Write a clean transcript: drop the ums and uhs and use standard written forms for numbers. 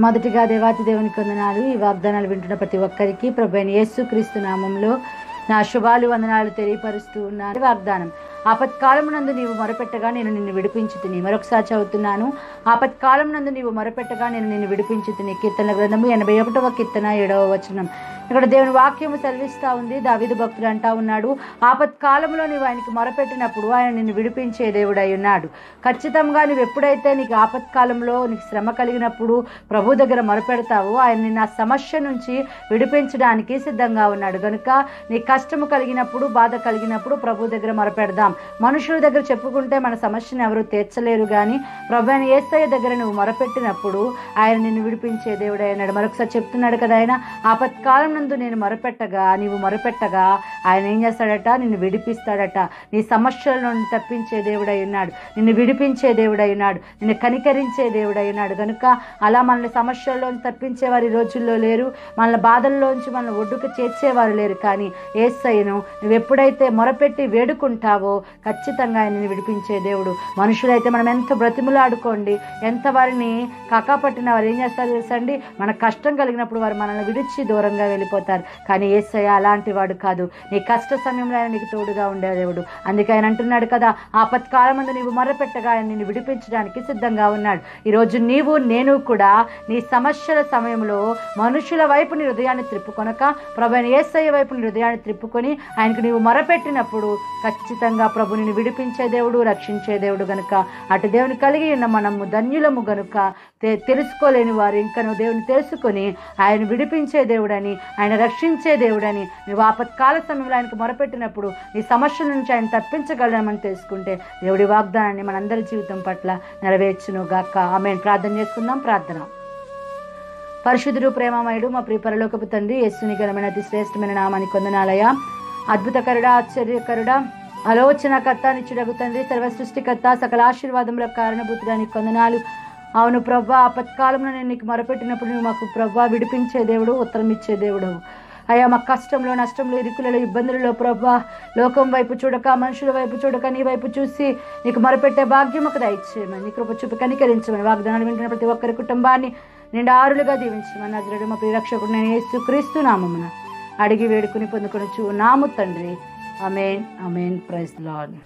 మొదటిగా దేవాతి దేవునికి వందనాలు. ఈ వాగ్దానాలు వింటున్న ప్రతి ఒక్కరికి ప్రభువైన యేసుక్రీస్తు నామంలో నా శుభాలు వందనాలు తెలియపరుస్తూ ఉన్నాను. వాగ్దానం: ఆపత్కాలమునందు నీవు మొరపెట్టగా నేను నిన్ను విడిపించుతిని. మరొకసారి చదువుతున్నాను. ఆపత్కాలమునందు నీవు మొరపెట్టగా నేను నిన్ను విడిపించుతిని. కీర్తనల గ్రంథము 81వ కీర్తన 7వ వచనం. ఇక్కడ దేవుని వాక్యము సెలవిస్తూ ఉంది. దావీదు భక్తుడు అంటా ఉన్నాడు, ఆపత్కాలంలో నీవు ఆయనకి మొరపెట్టినప్పుడు ఆయన నిన్ను విడిపించే దేవుడై ఉన్నాడు. ఖచ్చితంగా నువ్వు ఎప్పుడైతే నీకు ఆపత్కాలంలో నీకు శ్రమ కలిగినప్పుడు ప్రభు దగ్గర మొరపెడతావో ఆయన నిన్ను ఆ సమస్య నుంచి విడిపించడానికి సిద్ధంగా ఉన్నాడు. కనుక నీ కష్టము కలిగినప్పుడు, బాధ కలిగినప్పుడు ప్రభు దగ్గర మొరపెడదాం. మనుషుల దగ్గర చెప్పుకుంటే మన సమస్యను ఎవరు తీర్చలేరు, కానీ ప్రభు అయిన యేసయ్య దగ్గర నువ్వు మొరపెట్టినప్పుడు ఆయన నిన్ను విడిపించే దేవుడై ఉన్నాడు. మరొకసారి చెప్తున్నాడు కదా, ఆయన ఆపత్కాలం నేను నీవు మొరపెట్టగా ఆయన ఏం చేస్తాడట? నిన్ను విడిపిస్తాడట. నీ సమస్యల నుండి తప్పించే దేవుడై ఉన్నాడు, నిన్ను విడిపించే దేవుడై ఉన్నాడు, నిన్ను కనికరించే దేవుడై ఉన్నాడు. కనుక అలా మనల్ని సమస్యల్లోంచి తప్పించేవారు ఈ రోజుల్లో లేరు, మన బాధల్లోంచి మన ఒడ్డుకు చేర్చేవారు లేరు. కానీ యేసయ్యను నువ్వు ఎప్పుడైతే మొరపెట్టి వేడుకుంటావో ఖచ్చితంగా ఆయన నిన్ను విడిపించే దేవుడు. మనుషులైతే మనం ఎంత బ్రతిములాడుకోండి, ఎంత వారిని కాకాపట్టిన వారు ఏం చేస్తారు తెలుసండి? మన కష్టం కలిగినప్పుడు వారు మనల్ని విడిచి దూరంగా వెళ్ళిపోతారు. కానీ యేసయ్య అలాంటి వాడు కాదు. నీ కష్ట సమయంలో ఆయన నీకు తోడుగా ఉండే దేవుడు. అందుకే ఆయన అంటున్నాడు కదా, ఆపత్కాలమందు నీవు మొరపెట్టగా ఆయన నిన్ను విడిపించడానికి సిద్ధంగా ఉన్నాడు. ఈరోజు నీవు నేను కూడా నీ సమస్యల సమయంలో మనుషుల వైపు నీ హృదయాన్ని త్రిప్పుకొనక ప్రభువైన యేసయ్య వైపు నీ హృదయాన్ని త్రిప్పుకొని ఆయనకు నీవు మొరపెట్టినప్పుడు ఖచ్చితంగా ప్రభు నిన్ను విడిపించే దేవుడు, రక్షించే దేవుడు. గనుక అటు దేవుని కలిగి ఉన్న మనము ధన్యులము. గనుక తెలుసుకోలేని వారు ఇంకను దేవుని తెలుసుకొని ఆయన విడిపించే దేవుడని, ఆయన రక్షించే దేవుడని, నువ్వు ఆపత్కాల సమయంలో ఆయనకు మొరపెట్టినప్పుడు నీ సమస్యల నుంచి ఆయన తప్పించగలమని తెలుసుకుంటే దేవుడి వాగ్దానాన్ని మనందరి జీవితం పట్ల నెరవేర్చును గాక. ఆమేన్. ప్రార్థన చేసుకుందాం. ప్రార్థన. పరిశుద్ధుడు, ప్రేమమయుడు, మా ప్రియ పరలోకపు తండ్రి, యేసుని ఘనమైన అతి శ్రేష్టమైన నామానికి వందనాలయ్యా. అద్భుతకరుడా, ఆశ్చర్యకరుడా, ఆలోచనకర్త, నిత్యుడగు తండ్రి, సర్వ సృష్టికర్త, సకల ఆశీర్వాదములకు కారణభూతుడానికి వందనాలు. అవును ప్రభా, ఆపత్కాలంలో నేను నీకు మొరపెట్టినప్పుడు నువ్వు మాకు ప్రభా విడిపించే దేవుడు, ఉత్తరం ఇచ్చే దేవుడు అయ్యా. మా కష్టంలో, నష్టంలో, ఇరుకులలో, ఇబ్బందులలో ప్రభా లోకం వైపు చూడక, మనుషుల వైపు చూడక నీ వైపు చూసి నీకు మొరపెట్టే భాగ్యం మాకు దయచేయమని, నీ కృప చూపి కనికరించమని, వాగ్దానాలు వింటున్న ప్రతి ఒక్కరి కుటుంబాన్ని నిండా ఆరులుగా దీవించమని నజరేయుడు మా ప్రియరక్షకుడు నేను యేసుక్రీస్తు నామమున అడిగి వేడుకుని పొందుకొనుచు నాము తండ్రి. ఆమేన్. ఆమేన్. Praise the lord.